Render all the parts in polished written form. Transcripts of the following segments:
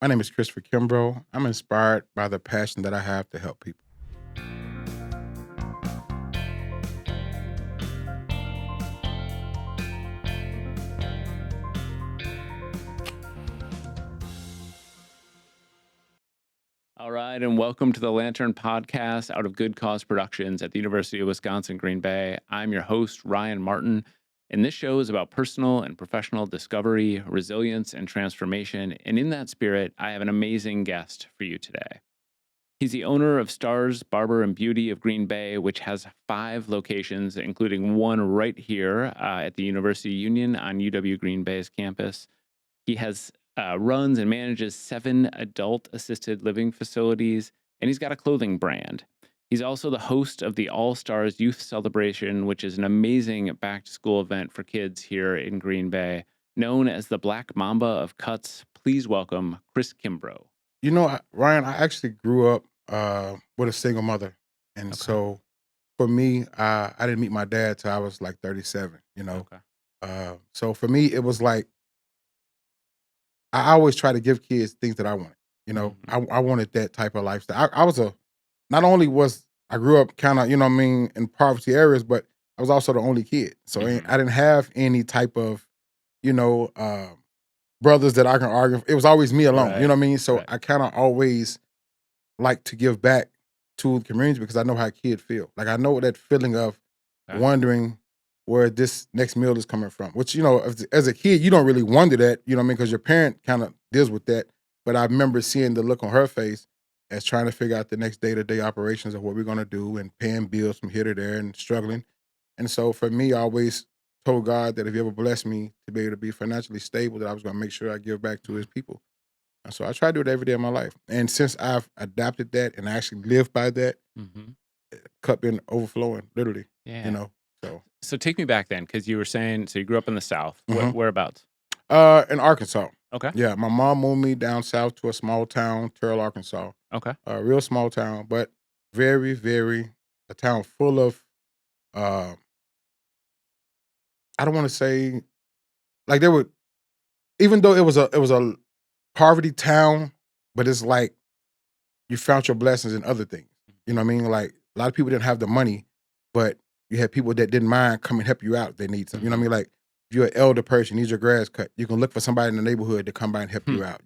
My name is Chris Kimbrough. I'm inspired by the passion that I have to help people. All right, and welcome to the Lantern Podcast out of Good Cause Productions at the University of Wisconsin Green Bay. I'm your host, Ryan Martin, and this show is about personal and professional discovery, resilience, and transformation. And in that spirit, I have an amazing guest for you today. He's the owner of Starz Barber and Beauty of Green Bay, which has 5 locations, including one right here at the University Union on UW Green Bay's campus. He has runs and manages 7 adult-assisted living facilities, and he's got a clothing brand. He's also the host of the All Stars Youth Celebration, which is an amazing back-to-school event for kids here in Green Bay, known as the Black Mamba of Cuts. Please welcome Chris Kimbrough. Ryan, I actually grew up with a single mother. And Okay. so for me, I didn't meet my dad till I was like 37. Okay. So for me, it was like I always try to give kids things that I wanted. I wanted that type of lifestyle. Not only was I grew up kind of, in poverty areas, but I was also the only kid. So I didn't have any type of, you know, uh, brothers that I can argue. It was always me alone. You know what I mean? So Right. I kind of always like to give back to the community because I know how kids feel. Like I know that feeling of Okay. wondering where this next meal is coming from. Which as a kid, you don't really wonder that. You know what I mean? Because your parent kind of deals with that. But I remember seeing the look on her face as trying to figure out the next day-to-day operations of what we're gonna do and paying bills from here to there and struggling. And so for me, I always told God that if He ever blessed me to be able to be financially stable, that I was gonna make sure I give back to His people. And so I try to do it every day of my life. And since I've adopted that and I actually live by that, Mm-hmm. cup been overflowing, literally. Yeah. You know. So So take me back then, because you were saying, so you grew up in the South. Mhm. Whereabouts? In Arkansas. Okay. Yeah, my mom moved me down south to a small town, Terrell, Arkansas. Okay. A real small town, but very, very a town full of uh I don't want to say like there were even though it was a poverty town, but it's like you found your blessings in other things. You know what I mean? Like a lot of people didn't have the money, but you had people that didn't mind come and help you out if they need something. You know what I mean? Like if you're an elder person, needs your grass cut, you can look for somebody in the neighborhood to come by and help Hmm. you out,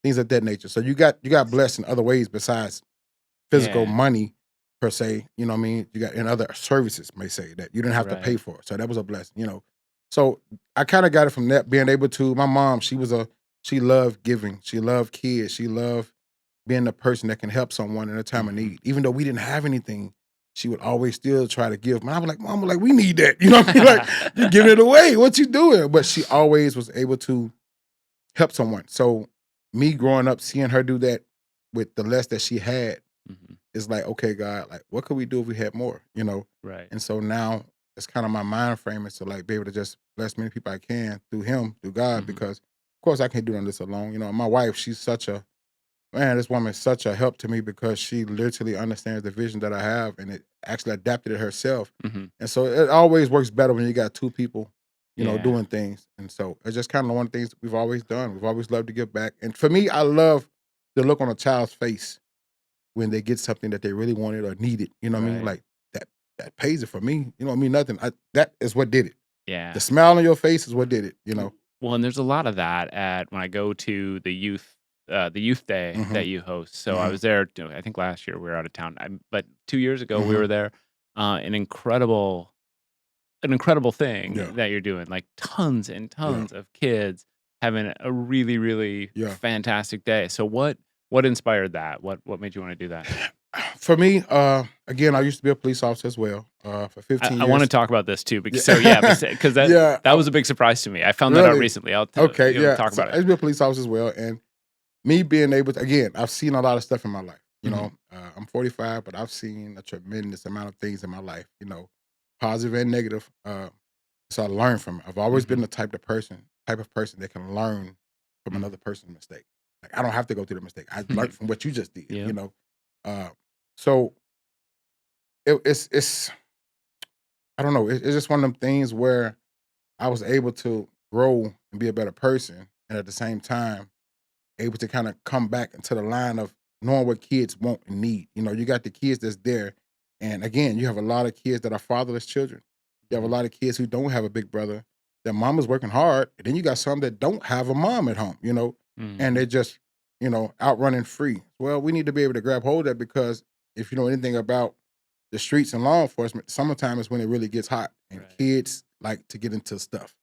things of that nature. So you got blessed in other ways besides physical Yeah. money per se, you know what I mean? You got in other services may say that you didn't have to pay Right. for. So that was a blessing. So I kind of got it from that, being able to my mom, she loved giving. She loved kids. She loved being the person that can help someone in a time of need. Even though we didn't have anything, she would always still try to give. And I was like, Mom, we need that. You know what I mean? Like, you're giving it away. What you doing? But she always was able to help someone. So me growing up, seeing her do that with the less that she had Mhm. is like, okay, God, like, what could we do if we had more? Right. And so now it's kind of my mind frame is to like be able to just bless many people I can through Him, through God, Mhm. because of course I can't do none of this alone. My wife, she's such a man, this woman is such a help to me because she literally understands the vision that I have and it actually adapted it herself. Mhm. And so it always works better when you got two people, Yeah. doing things. And so it's just kind of one of the things that we've always done. We've always loved to give back. And for me, I love the look on a child's face when they get something that they really wanted or needed. You know what I mean? Right. Like that pays it for me. You know what I mean? Nothing. That is what did it. Yeah. The smile on your face is what did it. Well, and there's a lot of that at when I go to the youth day Mm-hmm. that you host. So I Mm-hmm. was there. I think last year we were out of town, but 2 years ago we Mm-hmm. were there. An incredible Yeah. thing that you're doing. Like tons and Yeah. tons of kids having a really, really Yeah. fantastic day. So what inspired that? What made you want to do that? For me, again, I used to be a police officer as well, for 15 I want to years. talk about this too, because Yeah. because that Yeah, that was a big surprise to me. I found that out really? recently. I'll Okay, yeah. talk So about I it. used to be a police officer as well, and me being able to, again, I've seen a lot of stuff in my life. Mhm. I'm 45, but I've seen a tremendous amount of things in my life. Positive and negative. So I learned from it. I've always been Mhm. the type of person that can learn from Mhm. another person's mistake. Like I don't have to go through the mistake. I learned from what you just did. Yep. Uh, so it's I don't know. It's just one of them things where I was able to grow and be a better person, and at the same time able to kind of come back into the line of knowing what kids want and need. You know, you got the kids that's there, and again, you have a lot of kids that are fatherless children. You have a Mhm. lot of kids who don't have a big brother. Their mama's working hard, and then you got some that don't have a mom at home. You know, and Mhm. they're just out running free. Well, we need to be able to grab hold of that because if you know anything about the streets and law enforcement, summertime is when it really gets hot, and Right. kids like to get into stuff.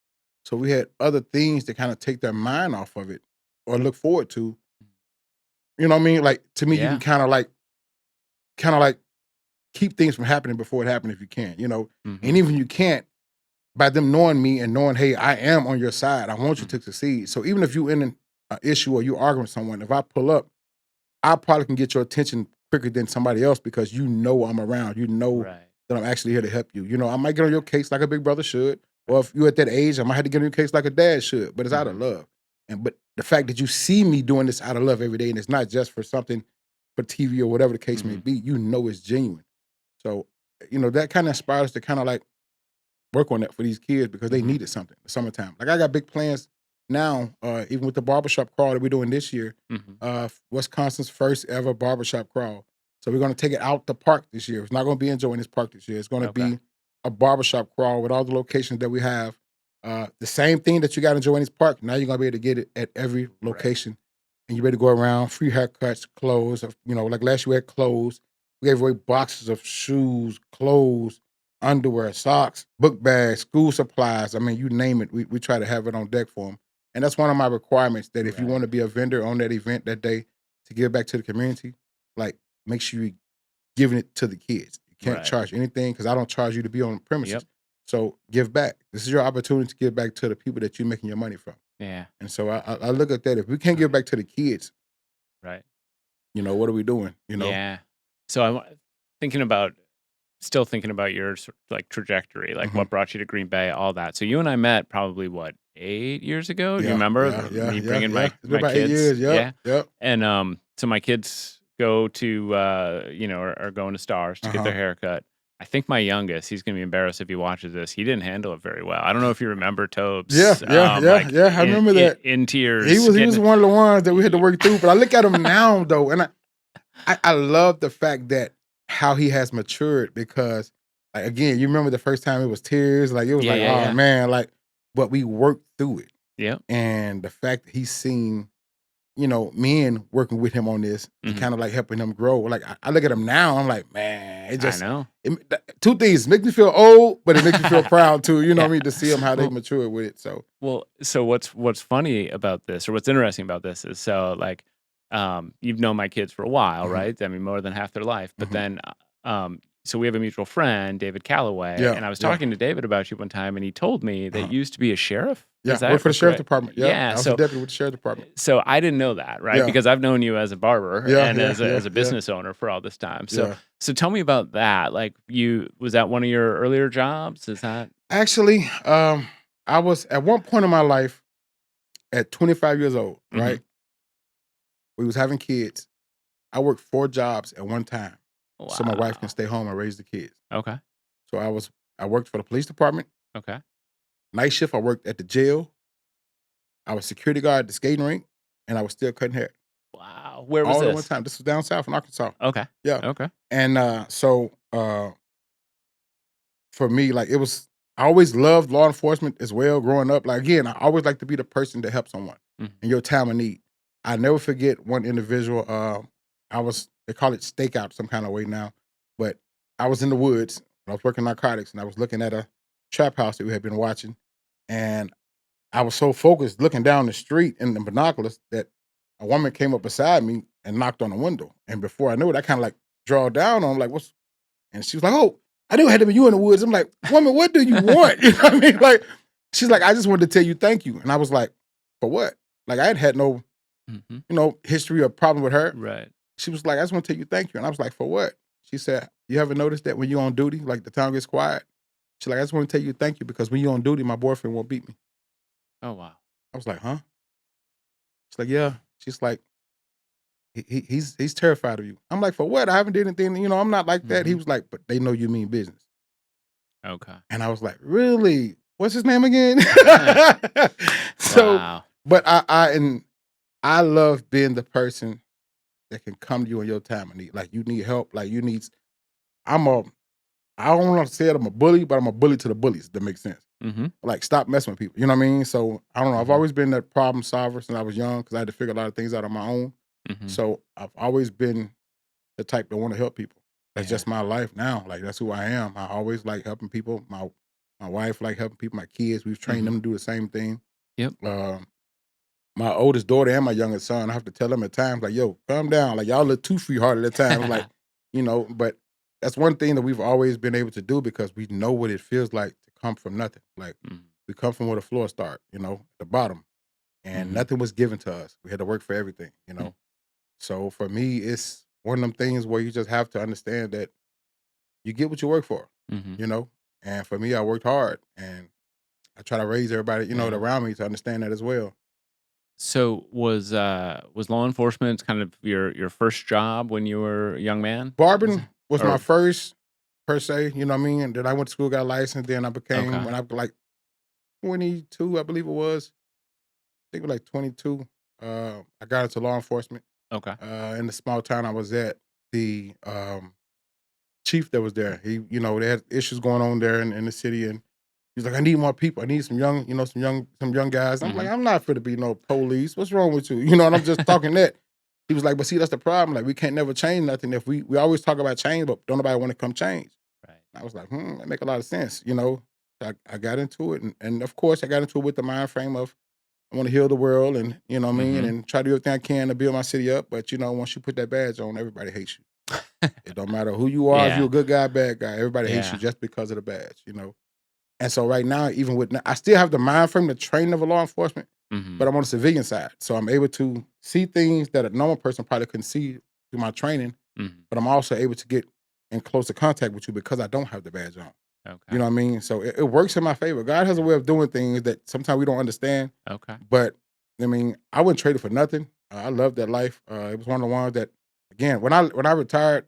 So we had other things to kind of take their mind off of it or look forward to. You know what I mean? Like to me, you can Yeah. kind of like keep things from happening before it happened if you can. And Mhm. even you can't, by them knowing me and knowing, hey, I am on your side. I want you Mhm. to succeed. So even if you in an issue or you arguing with someone, if I pull up, I probably can get your attention quicker than somebody else because you know I'm around. You know Right. that I'm actually here to help you. I might get on your case like a big brother should, or Right. if you're at that age, I might have to get on your case like a dad should. But it's out of Mhm. love. But the fact that you see me doing this out of love every day, and it's not just for something for TV or whatever the case may Mhm. be, it's genuine. So that kind of inspires us to kind of like work on that for these kids because they Mhm. needed something in the summertime. Like I got big plans now, even with the barbershop crawl that we're doing this year, Mhm. Wisconsin's first ever barbershop crawl. So we're gonna take it out the park this year. It's not gonna be enjoying this park this year. It's gonna Okay. be a barbershop crawl with all the locations that we have. The same thing that you got enjoying this park. Now you're gonna be able to get it at every Right. location. And you're ready to go around, free haircuts, clothes, like last year we had clothes. We gave away boxes of shoes, clothes, underwear, socks, book bags, school supplies. I mean, you name it. We try to have it on deck for them. And that's one of my requirements that if you want Right. to be a vendor on that event that day to give back to the community, like make sure you're giving it to the kids. You can't Right. charge anything because I don't charge you to be on Yep. premises. So give back. This is your opportunity to give back to the people that you're making your money from. Yeah. And so I look at that. If we can't give back to the kids, Right. what are we doing? Yeah. So thinking about still thinking about your like trajectory, like Mhm. what brought you to Green Bay, all that. So you and I met probably what 8 years ago. Do you Yeah, remember yeah, yeah, me yeah, bringing yeah. my It's been my about 8 years. kids? Yep, Yeah, yep. and so my kids go to are going to Stars to get Uh-huh. their haircut. I think my youngest, he's gonna be embarrassed if he watches this. He didn't handle it very well. I don't know if you remember Yeah, Tobes, yeah, yeah, like yeah. I remember that. in He tears, was he was getting. one of the ones that we had to work through. But I look at him now though, and I love the fact that how he has matured because like again, you remember the first time it was tears, like it was Yeah, like, yeah, oh yeah, man, like but we worked through it. yeah. And the fact that he's seen, men working with him on this and Hmm. kind of like helping him grow. Like I look at him now, I'm like, man, I know. two things make me feel old, but it makes me feel proud too. You know Yeah. what I mean? To see him how they Well, mature with it. So so what's funny about this, or what's interesting about this, is so like, you've known my kids for a while, mhm, right? I mean, more than half their life. But mhm. then, so we have a mutual friend, David Calloway, Yeah, and I was yeah. talking to David about you one time, and he told me that Uh-huh. you used to be a sheriff. Is Yeah, work that for the sheriff's correct? department. Yeah, Yeah. I was a deputy with the sheriff's department. So I didn't know that, right? Yeah, Because I've known you as a barber yeah, and yeah, yeah, as a yeah, business owner for all this time. So yeah. so tell me about that. Like, was that one of your earlier jobs? Is that Actually, I was at one point in my life at 25 years old. hmm Right, we was having kids. I worked 4 jobs at one time, so my wife can wow. stay home and raise the kids. Okay. So I worked for the police department. Okay. Night shift, I worked at the jail. I was security guard at the skating rink, and I was still cutting hair Wow. Where was all at one this? time. This was down south in Arkansas. Okay. Yeah, Okay. and for me, like it was. I always loved law enforcement as well. Growing up, like again, I always like to be the person to help someone Mhm. in your time of need. I never forget one individual. They call it stakeout some kind of way now, but I was in the woods. I was working narcotics, and I was looking at a trap house that we had been watching, and I was so focused looking down the street in the binoculars that a woman came up beside me and knocked on the window. And before I knew it, I kind of like draw down on like, what's, and she was like, oh, I knew it had to be you in the woods. I'm like, woman, what do you want? You know what I mean? Like, she's like, I just wanted to tell you thank you. And I was like, for what? Like, I had no, Mhm. history or problem with her. Right. She was like, I just want to tell you thank you. And I was like, for what? She said, you ever notice that when you're on duty, like the town gets quiet? She's like, I just want to tell you thank you because when you're on duty, my boyfriend won't beat me. Oh, wow. I was like, huh? She's like, yeah. She's like, he's terrified of you. I'm like, for what? I haven't did anything. I'm not like that. He Mhm. was like, but they know you mean business. Okay. And I was like, really? What's his name again? So, Wow. but I and I love being the person that can come to you in your time of need. Like you need help, like you need. I'm a. I don't want to say it, I'm a bully, but I'm a bully to the bullies. That makes sense. Mm-hmm. Like stop messing with people. You know what I mean? So I don't know. I've Mm-hmm. always been that problem solver since I was young because I had to figure a lot of things out on my own. Mm-hmm. So I've always been the type that want to help people. That's Yeah. just my life now. Like that's who I am. I always like helping people. My wife like helping people. My kids, we've trained them to do the same thing. Yep. My oldest daughter and my youngest son, I have to tell them at times, like, yo, calm down. Like, y'all look too free hearted at times. Like, but that's one thing that we've always been able to do because we know what it feels like to come from nothing. Like, we come from where the floor start, the bottom. And nothing was given to us. We had to work for everything. So for me, it's one of them things where you just have to understand that you get what you work for, Mm-hmm. you know? And for me, I worked hard and I try to raise everybody, Yeah. around me to understand that as well. So was law enforcement kind of your first job when you were a young man? Barbering was my Or first per se, you know what I mean? And then I went to school, got licensed, then I became okay. when I was like 22, I believe it was. I think it was like 22. I got into law enforcement. Okay. In the small town I was at, the chief that was there, they had issues going on there in the city and he's like, I need more people. I need some young, some young guys. I'm like, I'm not for to be no police. What's wrong with you? And I'm just talking that. He was like, but see, that's the problem. Like, we can't never change nothing. If we always talk about change, but don't nobody want to come change. Right. I was like, that make a lot of sense. I got into it. And of course, I got into it with the mind frame of, I want to heal the world and, you know what I mean? And try to do everything I can to build my city up. But, once you put that badge on, everybody hates you. It don't matter who you are, if you're Yeah. a good guy, bad guy, everybody hates you Yeah. just because of the badge. And so right now, even with I still have the mind frame, the training of a law enforcement, but I'm on the civilian side. So I'm able to see things that a normal person probably couldn't see through my training, but I'm also able to get in closer contact with you because I don't have the badge on. Okay. You know what I mean? So it works in my favor. God has a way of doing things that sometimes we don't understand. Okay. But I mean, I wouldn't trade it for nothing. I love that life. It was one of the ones that, again, when I retired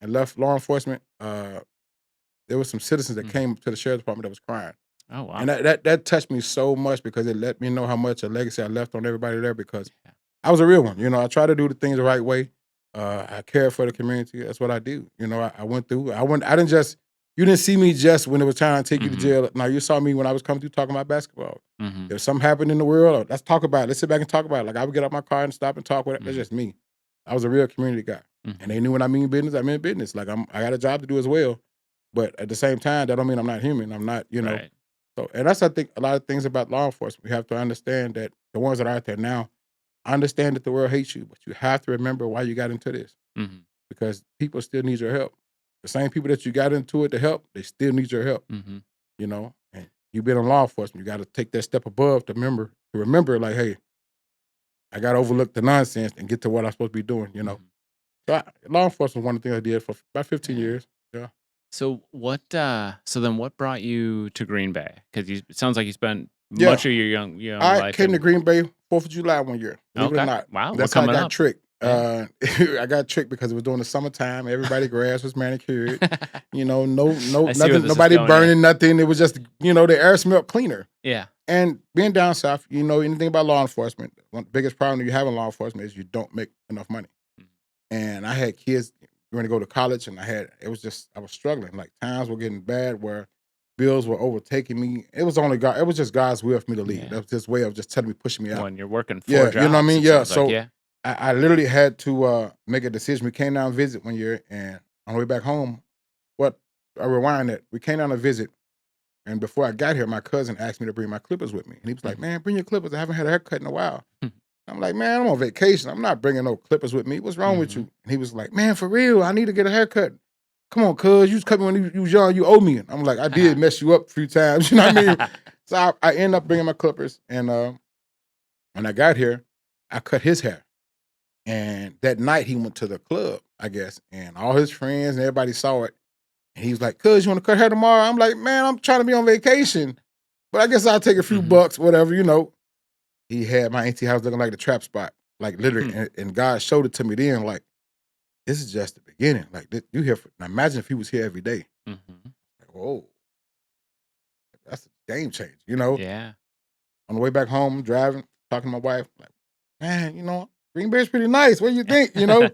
and left law enforcement, there was some citizens that came to the sheriff's department that was crying. Oh wow. And that touched me so much because it let me know how much a legacy I left on everybody there because I was a real one. I try to do the things the right way. I care for the community. That's what I do. I went through. I didn't just. You didn't see me just when it was time to take you to jail. Now you saw me when I was coming through talking about basketball. If something happened in the world, let's talk about it. Let's sit back and talk about it. Like I would get out my car and stop and talk with it. That's just me. I was a real community guy, and they knew when I mean business, I mean business. Like I got a job to do as well. But at the same time, that don't mean I'm not human. I'm not. Right. So, and that's I think a lot of things about law enforcement. We have to understand that the ones that are out there now understand that the world hates you, but you have to remember why you got into this because people still need your help. The same people that you got into it to help, they still need your help. And you've been in law enforcement. You got to take that step above to remember, like, hey, I got to overlook the nonsense and get to what I'm supposed to be doing. So law enforcement was one of the things I did for about 15 years. Yeah. So what? So then, what brought you to Green Bay? Because it sounds like you spent Yeah. much of your young I life. came to Green Bay 4th of July one year. Believe it or Okay. not. Wow. That's What how I coming got up? tricked. Yeah. I got tricked because it was during the summertime. Everybody's grass was manicured. No I see where nothing, this is nobody going, burning nothing. It was just, the air smelled cleaner. Yeah. And being down south, anything about law enforcement, one of the biggest problem you have in law enforcement is you don't make enough money. And I had kids going to go to college, and I was struggling. Like times were getting bad where bills were overtaking me. It was only God. It was just God's will for me to leave. Yeah. That was His way of just telling me, pushing me out. When you're working 4 Yeah, jobs, you know what I mean. it Yeah. sounds like, So yeah. I literally had to make a decision. We came down to visit one year, and on the way back home, I rewind that. We came down to visit, and before I got here, my cousin asked me to bring my clippers with me, and he was like, "Man, bring your clippers. I haven't had a haircut in a while." I'm like, "Man, I'm on vacation. I'm not bringing no clippers with me. What's wrong with you?" And he was like, "Man, for real, I need to get a haircut. Come on, cuz, you cut me when you was young. You owe me." And I'm like, "I did mess you up a few times." You know what I mean? So I end up bringing my clippers, and when I got here, I cut his hair. And that night he went to the club, I guess, and all his friends and everybody saw it. And he was like, "Cuz, you want to cut hair tomorrow?" I'm like, "Man, I'm trying to be on vacation, but I guess I'll take a few bucks, whatever." He had my auntie house looking like the trap spot, like literally, and God showed it to me then, like, this is just the beginning. Like, you here for, now imagine if he was here every day. Like, whoa, that's a game changer, Yeah. On the way back home, driving, talking to my wife, like, man, Green Bay's pretty nice. What do you think? You know?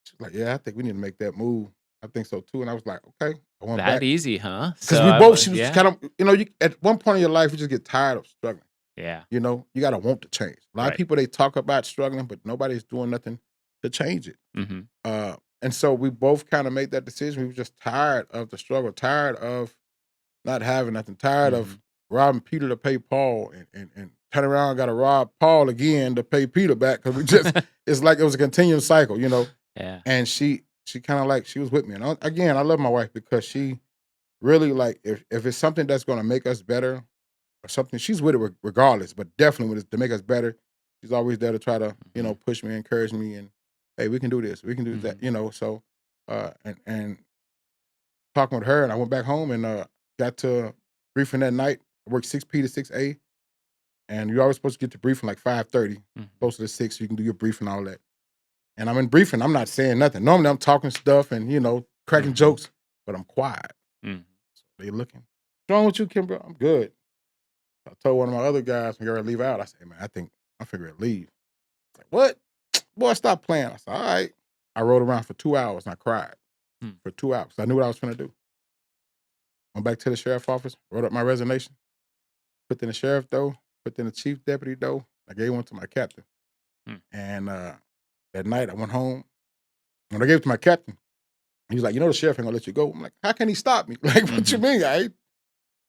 She's like, yeah, I think we need to make that move. I think so too. And I was like, okay. I went That back easy, huh? because So we I both. w She was yeah. kind of, you at one point in your life, you just get tired of struggling. Yeah. You got to want to change. A lot of Right. people they talk about struggling, but nobody's doing nothing to change it. Mhm. And so we both kind of made that decision. We were just tired of the struggle, tired of not having nothing, tired of Mhm. robbing Peter to pay Paul, and turn around, got to rob Paul again to pay Peter back because we just it's like it was a continuous cycle. Yeah. And she kind of like she was with me, and again, I love my wife because she really like if it's something that's going to make us better or something, she's with it regardless, but definitely with it to make us better. She's always there to try to Mhm. push me, encourage me, and hey, we can do this, we can do that, Mhm. So and talking with her, and I went back home and got to briefing that night. I worked 6 p to 6 a, and you're always supposed to get to briefing like 5:30, Mhm. closer to 6, so you can do your briefing and all that. And I'm in briefing, I'm not saying nothing. Normally I'm talking stuff and cracking Mhm. jokes, but I'm quiet. Mhm. They looking. What's wrong with you, Kimbrough? I'm good. I told one of my other guys when you're to leave out, I said, "Hey, man, I think I'm figuring to leave." He's like, what? Boy, stop playing. I said, all right. I rode around for 2 hours and I cried Mm. for 2 hours. I knew what I was going to do. Went back to the sheriff's office, wrote up my resignation, put in the sheriff door, put in the chief deputy door. I gave one to my captain. Mm. And that night I went home. When I gave it to my captain, he was like, the sheriff ain't gonna let you go. I'm like, how can he stop me? Like, what you Mhm. mean?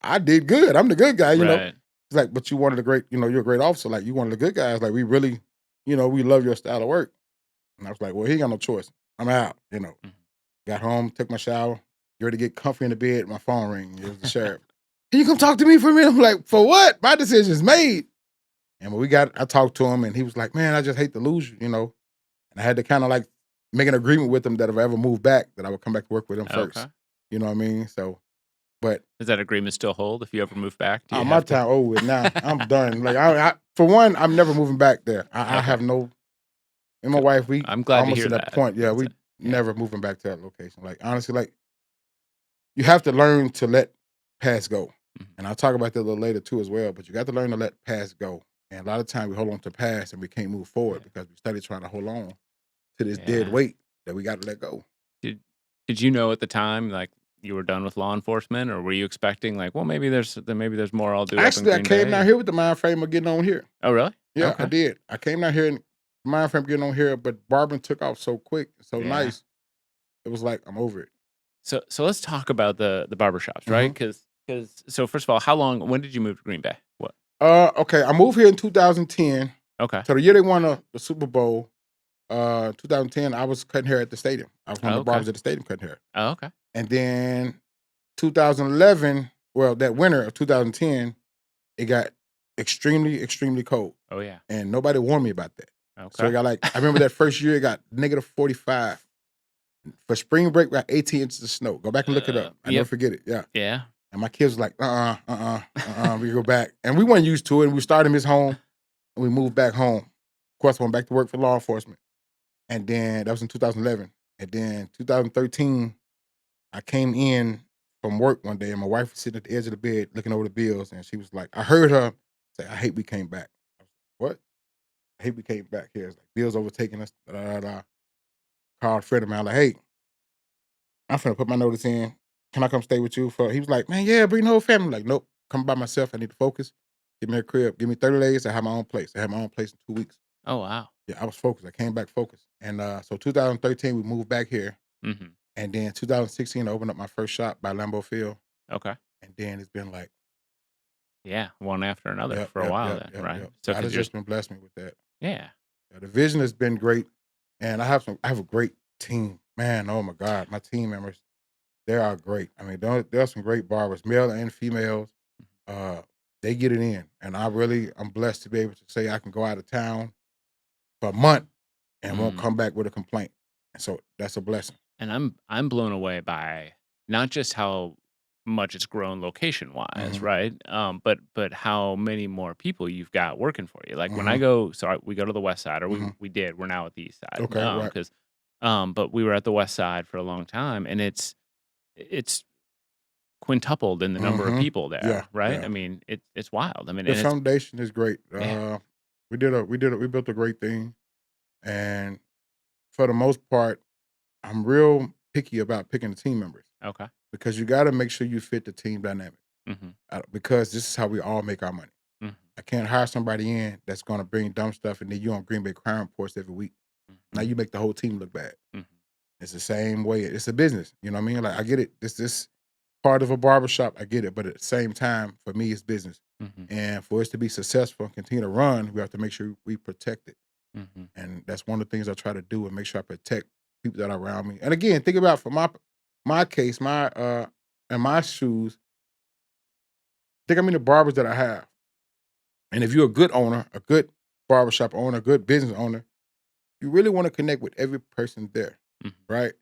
I did good. I'm the good guy. Right. He's like, but you wanted a great, you're a great officer. Like, you one of the good guys. Like, we really, we love your style of work. And I was like, well, he ain't got no choice. I'm out. Mhm. Got home, took my shower, get ready to get comfy in the bed. My phone ring. It was the sheriff. Can you come talk to me for a minute? I'm like, for what? My decision's made. And when I talked to him and he was like, man, I just hate to lose you. And I had to kind of like make an agreement with him that if I ever moved back, that I would come back to work with him first. Okay. You know what I mean? So, but Does that agreement still hold if you ever move back? Do you my have to? time over with now. I'm done. Like, for one, I'm never moving back there. I Okay. have no, and my Good. wife, we I'm glad to almost hear to that that. point. Yeah, That's we it. Yeah. never moving back to that location. Like, honestly, like, you have to learn to let past go. Mhm. And I'll talk about that a little later too as well, but you got to learn to let past go. And a lot of times we hold on to past and we can't move Yeah. forward because we started trying to hold on to this dead Yeah. weight that we got to let go. Did Did you know at the time, like, you were done with law enforcement, or were you expecting, like, well, maybe there's more I'll do up in Actually, I Green came down Bay? here with the mind frame of getting on here. Oh, really? Yeah, I Okay. did. I came down here and mind frame getting on here, but barbering took off so quick, so Yeah. nice. It was like, I'm over it. So let's talk about the barbershops, right? hmm Because so first of all, when did you move to Green Bay? What? Okay, I moved here in 2010. Okay. So the year they won the Super Bowl, 2010, I was cutting hair at the stadium. I was one of Oh, the okay. barbers at the stadium cutting hair. Oh, okay. And then 2011, well, that winter of 2010, it got extremely, extremely cold. Oh, yeah. And nobody warned me about that. So it Okay. got like, I remember that first year it got negative 45. For spring break, we got 18 inches of snow. Go back and look it up. I never Yep. forget it. Yeah. Yeah. And my kids was like, we go back. And we weren't used to it. And we started in his home and we moved back home. Of course, I went back to work for law enforcement. And then that was in 2011. And then 2013, I came in from work one day and my wife was sitting at the edge of the bed looking over the bills. And she was like, I heard her say, I hate we came back. I was like, what? I hate we came back here. It's like bills overtaking us. Da, da, da, da. Called a friend of mine, like, hey, I'm finna put my notice in. Can I come stay with you for? He was like, man, yeah, bring the whole family. I'm like, nope, come by myself. I need to focus. Give me a crib. Give me 30 days. I have my own place. I have my own place in 2 weeks. Oh, wow. Yeah, I was focused. I came back focused. And so 2013, we moved back here. Mhm. And then 2016, I opened up my first shop by Lambeau Field. Okay. And then it's been like, Yeah, one after another yep, for a yep, while yep, then, yep, right? yep. So God because has you're just been blessed me with that. yeah. The vision has been great. And I have a great team. Man, oh my God, my team members, they are great. I mean, there are some great barbers, male and females. Uh, they get it in, and I'm blessed to be able to say I can go out of town for a month and won't Mhm. come back with a complaint. And so that's a blessing. And I'm blown away by not just how much it's grown location wise, hmm right? But how many more people you've got working for you. Like when I hmm go, we go to the west side, or hmm we did. We're now at the east side, Okay, right. because but we were at the west side for a long time, and it's quintupled in the number of hmm people Yeah, there, right? yeah. I mean, it's wild. I mean, The and it's foundation is great. yeah, We built a great thing, and for the most part, I'm real picky about picking the team members Okay. because you got to make sure you fit the team dynamic. Mm-hmm. Because this is how we all make our money. Mm-hmm. I can't hire somebody in that's going to bring dumb stuff, and then you on Green Bay crime reports every week. Now you make the whole team look bad. Mm-hmm. It's the same way. It's a business. You know what I mean? Like I get it. This part of a barbershop. I get it. But at the same time, for me, it's business. Mm-hmm. And for us to be successful and continue to run, we have to make sure we protect it. Mm-hmm. And that's one of the things I try to do and make sure I protect people that are around me. And again, think about for my case, in my shoes, think how many barbers that I have. And if you're a good owner, a good barbershop owner, a good business owner, you really want to connect with every person there, Mm-hmm. right?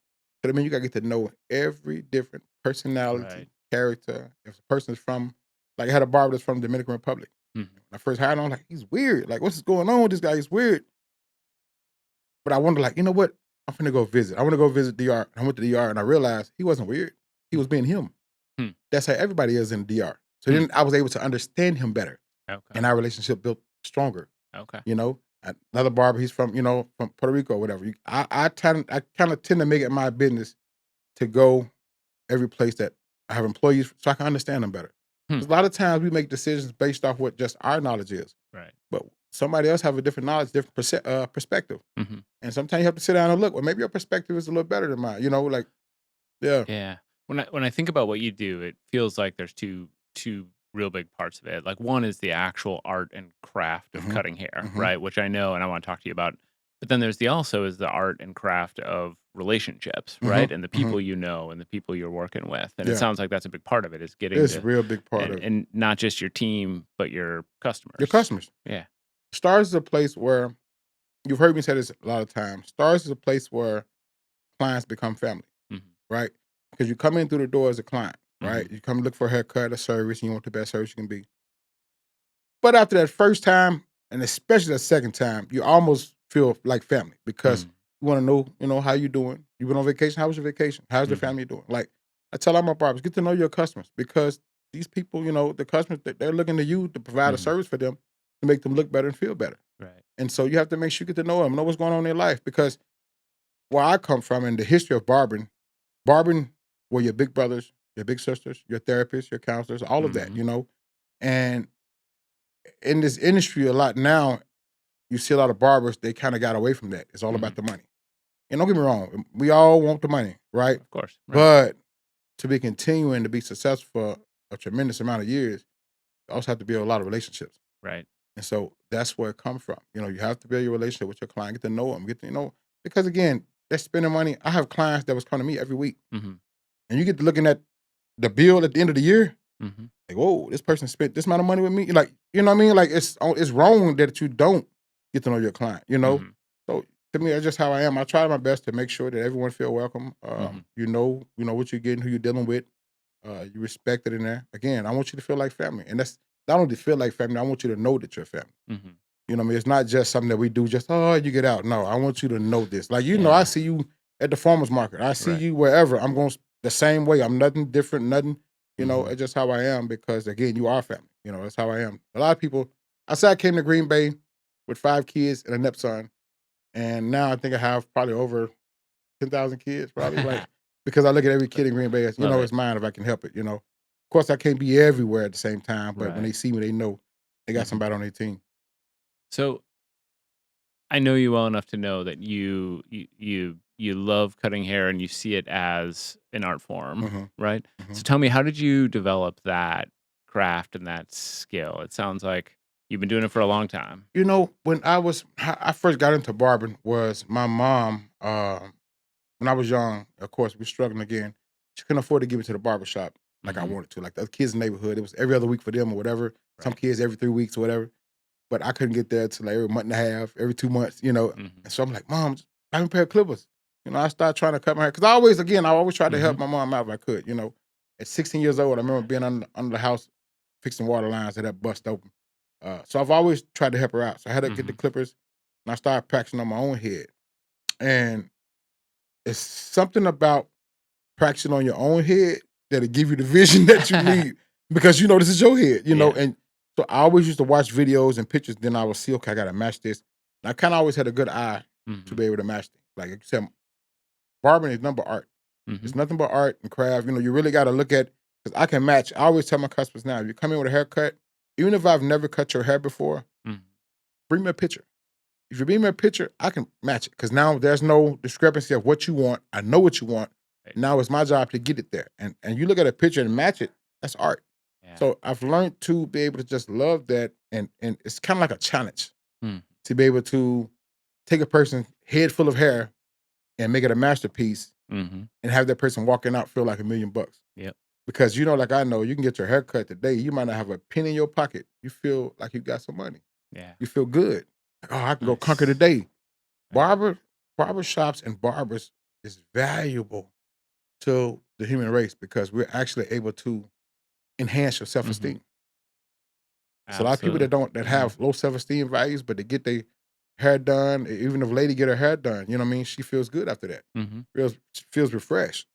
But I mean, you got to get to know every different personality, Right. character. If the person's from, like I had a barber that's from the Dominican Republic. Mm-hmm. When I first hired him, I'm like, he's weird. Like, what's going on with this guy? He's weird. But I wanted, like, you know what? I'm finna go visit. I want to go visit DR. I went to DR and I realized he wasn't weird. He was being him. Hmm. That's how everybody is in DR. So then I was able to understand him better. Okay. And our relationship built stronger. Okay. You know, another barber, he's from, from Puerto Rico or whatever. I kind of tend to make it my business to go every place that I have employees so I can understand them better. Hmm. 'Cause a lot of times we make decisions based off what just our knowledge is. Right. But somebody else have a different knowledge, different perspective. Mm-hmm. And sometimes you have to sit down and look, well, maybe your perspective is a little better than mine. Like, yeah. Yeah. When I think about what you do, it feels like there's two real big parts of it. Like one is the actual art and craft of Mhm. cutting hair, Mhm. right? Which I know and I want to talk to you about. But then there's the also is the art and craft of relationships, right? Mhm. And the Mhm. people you know and the people you're working with. And it Yeah. sounds like that's a big part of it is getting It's a to real big part of it. and not just your team, but your customers. Your customers. Yeah. Stars is a place where you've heard me say this a lot of times. Stars is a place where clients become family, Mm-hmm. right? Because you come in through the door as a client, right? Mm-hmm. You come look for a haircut, a service, and you want the best service you can be. But after that first time, and especially the second time, you almost feel like family because you want to know, how you doing. You went on vacation. How was your vacation? How's your Mm-hmm. family doing? Like I tell all my barbers, get to know your customers because these people, the customers, they're looking to you to provide a Mhm. service for them to make them look better and feel better. Right. And so you have to make sure you get to know them, know what's going on in their life because where I come from in the history of barbering were your big brothers, your big sisters, your therapists, your counselors, all of that, Mhm. And in this industry a lot now, you see a lot of barbers, they kind of got away from that. It's all about the money. And don't get me wrong, we all want the money, right? Of course. Right. But to be continuing to be successful for a tremendous amount of years, you also have to build a lot of relationships. Right. And so that's where it comes from. You have to build your relationship with your client, get to know them, because again, they're spending money. I have clients that was coming to me every week. Mm-hmm. And you get to looking at the bill at the end of the year, Mm-hmm. like, whoa, this person spent this amount of money with me. Like, you know what I mean? Like it's wrong that you don't get to know your client, Mhm. So to me, that's just how I am. I try my best to make sure that everyone feel welcome. Mhm. You know what you're getting, who you're dealing with. You respect it in there. Again, I want you to feel like family. And that's not only feel like family, I want you to know that you're family. Mhm. You know what I mean? It's not just something that we do just, you get out. No, I want you to know this. Like, I Yeah. see you at the farmer's market. I see Right. you wherever. I'm going the same way. I'm nothing different, nothing, Mhm. it's just how I am because, again, you are family. That's how I am. A lot of people, I said I came to Green Bay with 5 kids and a stepson. And now I think I have probably over 10,000 kids, probably, like, because I look at every kid in Green Bay as, Love it. it's mine if I can help it, Of course, I can't be everywhere at the same time, but when they Right. see me, they know they got Mhm. somebody on their team. So I know you well enough to know that you love cutting hair and you see it as an art form, Mhm. right? Mhm. So tell me, how did you develop that craft and that skill? It sounds like you've been doing it for a long time. When I first got into barbering was my mom, when I was young, of course, we struggling again. She couldn't afford to give me to the barbershop like I Mhm. wanted to. Like the kids in the neighborhood, it was every other week for them or whatever. Some Right. kids every 3 weeks or whatever. But I couldn't get there till like every month and a half, every 2 months, Mhm. And so I'm like, Mom, buy me a pair of clippers. I started trying to cut my hair. Because I always tried to help Mhm. my mom out if I could. At 16 years old, I remember being under the house fixing water lines that had bust open. So I've always tried to help her out. So I had to get the Mhm. clippers and I started practicing on my own head. And it's something about practicing on your own head that'll give you the vision that you need because this is your head, Yeah. and So I always used to watch videos and pictures. Then I would see, okay, I got to match this. And I kind of always had a good eye to Mhm. be able to match things. Like you said, barbering is nothing but art. It's Mhm. nothing but art and craft. You really got to look at, because I can match. I always tell my customers now, if you come in with a haircut, even if I've never cut your hair before, Mhm. bring me a picture. If you bring me a picture, I can match it. Because now there's no discrepancy of what you want. I know what you want. Right. Now it's my job to get it there. And you look at a picture and match it, that's art. Yeah. So I've learned to be able to just love that. And it's kind of like a challenge Mm. to be able to take a person's head full of hair and make it a masterpiece Mhm. and have that person walking out feel like $1,000,000. Yep. Because like I know, you can get your hair cut today. You might not have a penny in your pocket. You feel like you got some money. Yeah. You feel good. Like, oh, I can go conquer the Nice. day. Right. Barbershops and barbers is valuable to the human race because we're actually able to enhance your Mhm. self-esteem. It's a lot of people Absolutely. that Yeah. have low self-esteem values, but they get their hair done. Even if a lady get her hair done, you know what I mean? She feels good after that. Mhm. Feels refreshed.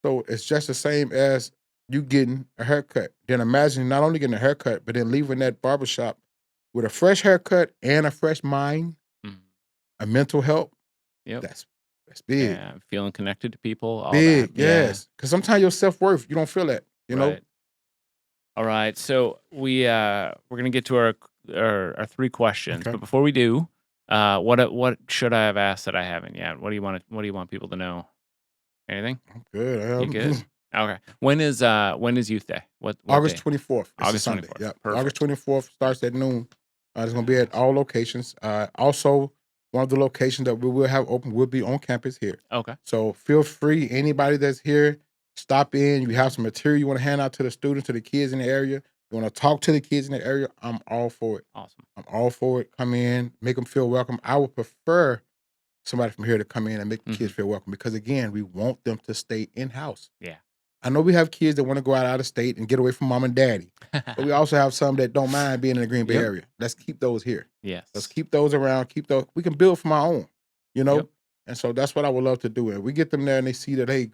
So it's just the same as you getting a haircut. Then imagine not only getting a haircut, but then leaving that barbershop with a fresh haircut and a fresh mind, Mhm. a mental health. Yep. That's big. Yeah. Feeling connected to people, all that. Big, Yeah. yes. Because sometimes your self-worth, you don't feel that, you know? Right. All right. So we're gonna get to our 3 questions, Okay. but before we do, what should I have asked that I haven't yet? What do you want people to know? Anything? I'm good. You good? Okay. When is Youth Day? What August day? 24th. It's a August Sunday. 24th. Yep. August Perfect. 24th starts at noon. It's going to be at Nice. all locations. Also, one of the locations that we will have open will be on campus here. Okay. So feel free, anybody that's here, stop in. You have some material you want to hand out to the students, to the kids in the area. You want to talk to the kids in the area. I'm all for it. Awesome. I'm all for it. Come in, make them feel welcome. I would prefer somebody from here to come in and make the kids Mhm. feel welcome because, again, we want them to stay in-house. Yeah. I know we have kids that want to go out of state and get away from mom and daddy, but we also have some that don't mind being in the Green Bay Yep. area. Let's keep those here. Let's Yes. keep those around. Keep those. We can build from our own, you know? Yep. And so that's what I would love to do. And we get them there and they see that, hey,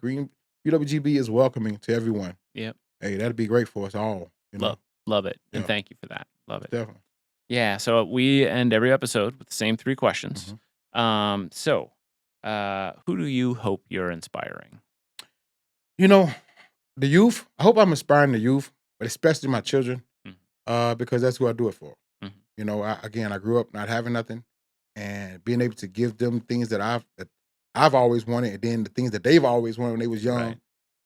UWGB is welcoming to everyone. Yep. Hey, that'd be great for us all, you know? Love it. And Yeah, thank you for that. Love it. definitely. Yeah. So we end every episode with the same 3 questions. Mhm. Who do you hope you're inspiring? You know, the youth, I hope I'm inspiring the youth, but especially my children, Mhm. because that's who I do it for. Mhm. I grew up not having nothing, and being able to give them things that I've always wanted, and then the things that they've always wanted when they was young Right.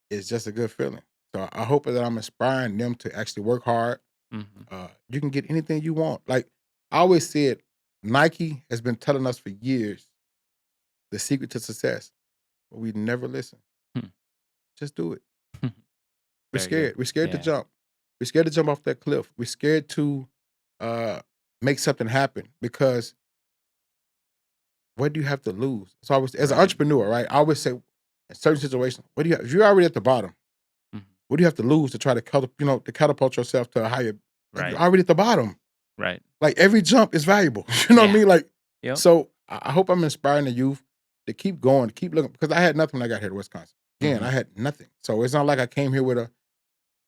is just a good feeling. So I hope that I'm inspiring them to actually work hard. Mhm. You can get anything you want. Like I always said, Nike has been telling us for years the secret to success, but we never listen. Hmm. Just do it. We're Very good. scared. We're scared to Yeah. jump. We're scared to jump off that cliff. We're scared to uh, make something happen because what do you have to lose? So I was, as an Right. entrepreneur, right? I always say in certain situations, what do you have, if you're already at the bottom, Mhm. what do you have to lose to try to to catapult yourself to a higher? Like you're Right. already at the bottom. Right. Like every jump is valuable. You know what I Yeah. mean? Like Yep. so I hope I'm inspiring the youth to keep going, to keep looking because I had nothing when I got here to Wisconsin. Again, I Mhm. had nothing. So it's not like I came here with a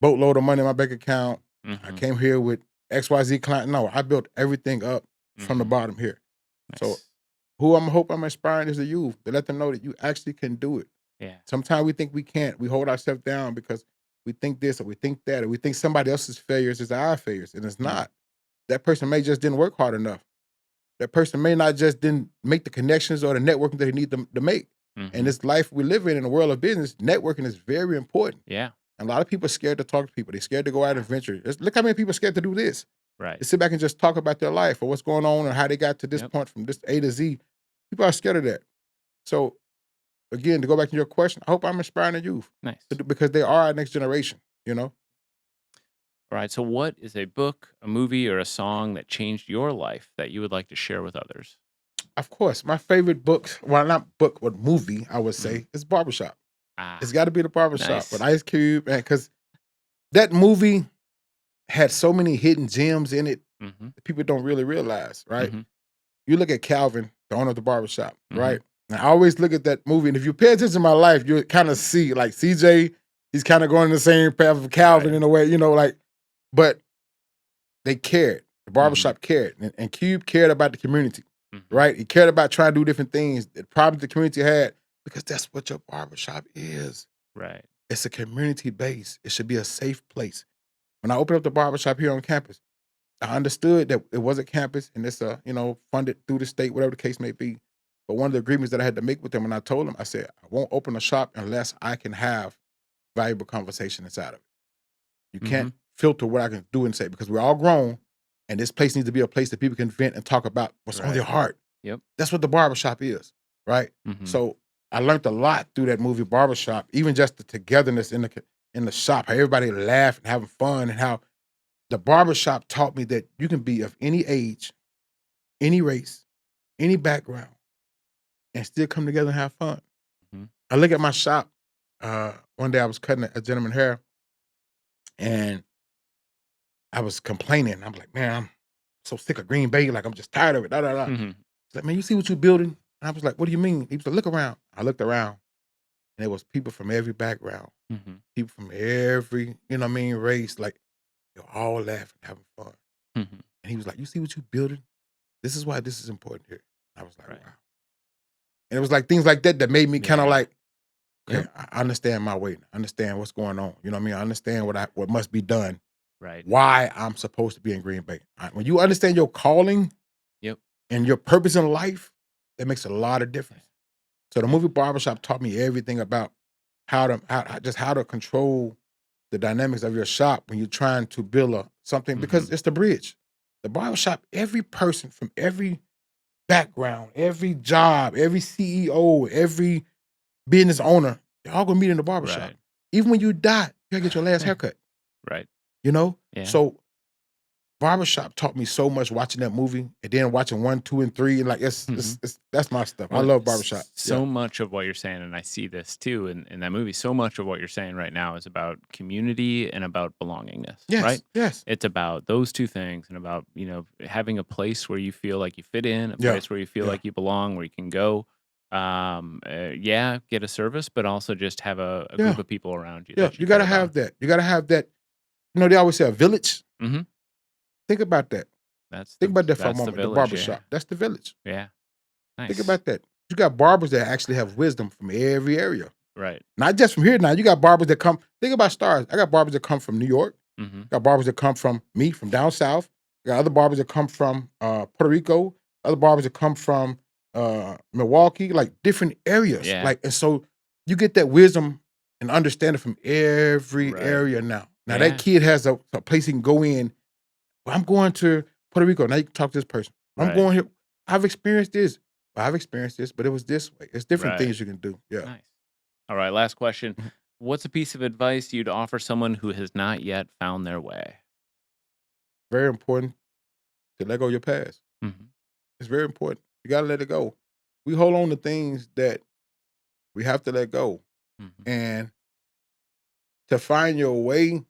boatload of money in my bank account. I Mhm. came here with XYZ client. No, I built everything up from the Mhm. bottom here. So Nice. who hope I'm inspiring is the youth to let them know that you actually can do it. Yeah. Sometimes we think we can't. We hold ourselves down because we think this or we think that, or we think somebody else's failures is our failures, and it's Mhm. not. That person may just didn't work hard enough. That person may not just didn't make the connections or the networking that they need to make. And Mhm. this life we live in the world of business, networking is very important. Yeah. And a lot of people are scared to talk to people. They're scared to go out and venture. Look how many people are scared to do this. Right. They sit back and just talk about their life or what's going on and how they got to this Yep. point from this A to Z. People are scared of that. So again, to go back to your question, I hope I'm inspiring the youth Nice. because they are our next generation, you know? All right. So, what is a book, a movie, or a song that changed your life that you would like to share with others? Of course, my favorite book, well, not book, but movie, I would Mhm. say, is Barbershop. It's Ah, got to be the Barbershop with nice. Ice Cube, and because that movie had so many hidden gems in it Mhm. that people don't really realize, right? Mhm. You look at Calvin, the owner of the barbershop, right? Mhm. And I always look at that movie, and if you pay attention to my life, you kind of see like CJ, he's kind of going the same path of Calvin Right. in a way, like, but they cared. The barbershop cared. And Cube cared about the community, Mm-hmm. right? He cared about trying to do different things, the problems the community had, because that's what your barbershop is. Right. It's a community base. It should be a safe place. When I opened up the barbershop here on campus, I understood that it was a campus and it's funded through the state, whatever the case may be. But one of the agreements that I had to make with them, and I told them, I said, I won't open a shop unless I can have valuable conversation inside of it. You can't filter what I can do and say, because we're all grown, and this place needs to be a place that people can vent and talk about what's on their heart. Yep. That's what the barbershop is, right? Mm-hmm. So I learned a lot through that movie Barbershop, even just the togetherness in the shop, how everybody laughed and having fun, and how the barbershop taught me that you can be of any age, any race, any background, and still come together and have fun. Mm-hmm. I look at my shop. One day I was cutting a gentleman's hair, and I was complaining. I'm like, man, I'm so sick of Green Bay. Like, I'm just tired of it. Da, da, da. Mm-hmm. He's like, man, you see what you're building? And I was like, what do you mean? He was like, look around. I looked around, and there was people from every background, people from every, race. Like, they're all laughing, having fun. Mm-hmm. And he was like, you see what you're building? This is why this is important here. I was like, wow. And it was like things like that made me kind of like, okay, I understand my weight. I understand what's going on. You know what I mean? I understand what must be done. Right. Why I'm supposed to be in Green Bay. When you understand your calling and your purpose in life, that makes a lot of difference. So the movie Barbershop taught me everything about how to control the dynamics of your shop when you're trying to build something, because it's the bridge. The barbershop, every person from every background, every job, every CEO, every business owner, they're all gonna meet in the barbershop. Right. Even when you die, you gotta get your last haircut. Right. Yeah. So Barbershop taught me so much watching that movie, and then watching 1, 2, and 3, and like it's that's my stuff. I love Barbershop. So much of what you're saying, and I see this too in that movie, so much of what you're saying right now is about community and about belongingness. Yes, right? yes. It's about those two things, and about, having a place where you feel like you fit in, a place where you feel like you belong, where you can go, get a service, but also just have a group of people around you. Yeah, That you gotta have that. You gotta have that. They always say a village. Mm-hmm. Think about that. Think about that for a moment. The village, barbershop. That's the village. Yeah. Nice. Think about that. You got barbers that actually have wisdom from every area. Right. Not just from here now. You got barbers that come. Think about Starz. I got barbers that come from New York. Got barbers that come from down south. Got other barbers that come from Puerto Rico. Other barbers that come from Milwaukee. Like different areas. Yeah. Like, and so you get that wisdom and understanding from every area now. Now that kid has a place he can go in. Well, I'm going to Puerto Rico. Now you can talk to this person. I'm going here. I've experienced this. I've experienced this, but it was this way. It's different things you can do. Yeah. Nice. All right. Last question. What's a piece of advice you'd offer someone who has not yet found their way? Very important to let go of your past. It's very important. You got to let it go. We hold on to things that we have to let go. And to find your way,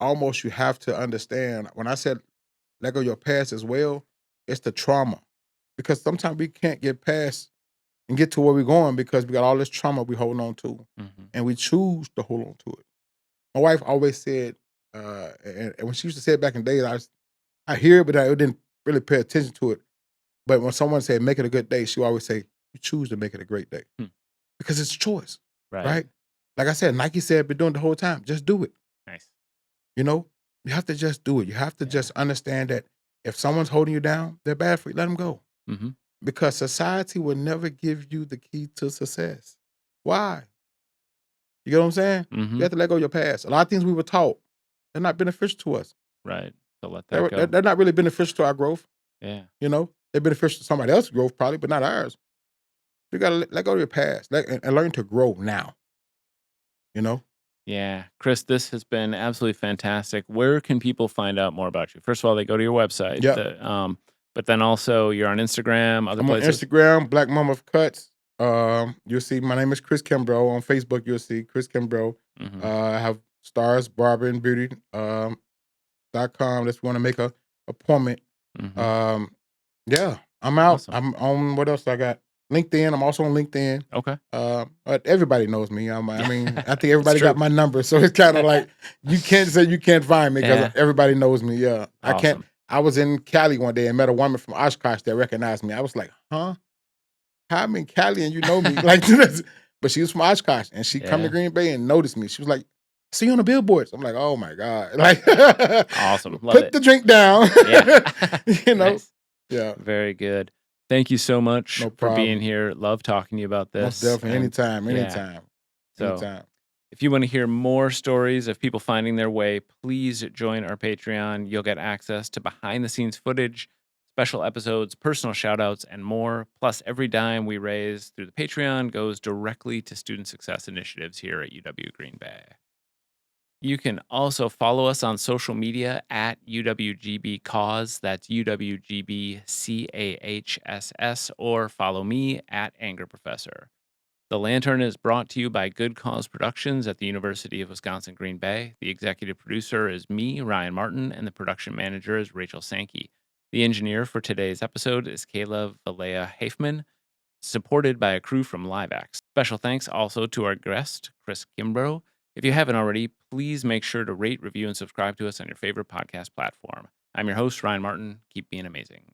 almost you have to understand, when I said let go of your past as well, it's the trauma. Because sometimes we can't get past and get to where we're going because we got all this trauma we hold on to. And we choose to hold on to it. My wife always said, and when she used to say it back in the day, I hear it, but I didn't really pay attention to it. But when someone said, make it a good day, she would always say, you choose to make it a great day. Because it's a choice, right? Like I said, Nike said, been doing it the whole time. Just do it. Nice. You have to just do it. You have to just understand that if someone's holding you down, they're bad for you. Let them go. Because society will never give you the key to success. Why? You get what I'm saying? You have to let go of your past. A lot of things we were taught, they're not beneficial to us. Right. So let that go. They're not really beneficial to our growth. Yeah. They're beneficial to somebody else's growth probably, but not ours. You got to let go of your past and learn to grow now. Yeah. Chris, this has been absolutely fantastic. Where can people find out more about you? First of all, they go to your website. Yeah. But then also you're on Instagram, other I'm places. on Instagram, Black Mama Cuts. You'll see my name is Chris Kimbrough. On Facebook, you'll see Chris Kimbrough. I have Starz Barber and Beauty .com. Let's want to make a appointment. Yeah, I'm out. Awesome. I'm on. What else I got? LinkedIn. I'm also on LinkedIn. Okay. But everybody knows me. I mean, I think It's everybody got true. my number, so it's kind of like you can't say you can't find me because Yeah. everybody knows me. Yeah, I can't. Awesome. I was in Cali one day and met a woman from Oshkosh that recognized me. I was like, huh? How I'm in Cali and you know me? Like, but she was from Oshkosh and she come to Yeah. Green Bay and noticed me. She was like, see you on the billboards. I'm like, oh my God. Like, Awesome. Love put it. the drink down. Yeah. You know? Nice. Yeah. Very good. Thank you so much No for being problem. here. Love talking to you about Most this. definitely. And Anytime. yeah. Anytime. So Anytime. if you want to hear more stories of people finding their way, please join our Patreon. You'll get access to behind the scenes footage, special episodes, personal shout outs, and more. Plus, every dime we raise through the Patreon goes directly to student success initiatives here at UW Green Bay. You can also follow us on social media at UWGB Cause. That's UWGBCAHSS, or follow me at Anger Professor. The Lantern is brought to you by Good Cause Productions at the University of Wisconsin Green Bay. The executive producer is me, Ryan Martin, and the production manager is Rachel Sankey. The engineer for today's episode is Kayla Valea Hafman, supported by a crew from LiveX. Special thanks also to our guest, Chris Kimbrough. If you haven't already, please make sure to rate, review, and subscribe to us on your favorite podcast platform. I'm your host, Ryan Martin. Keep being amazing.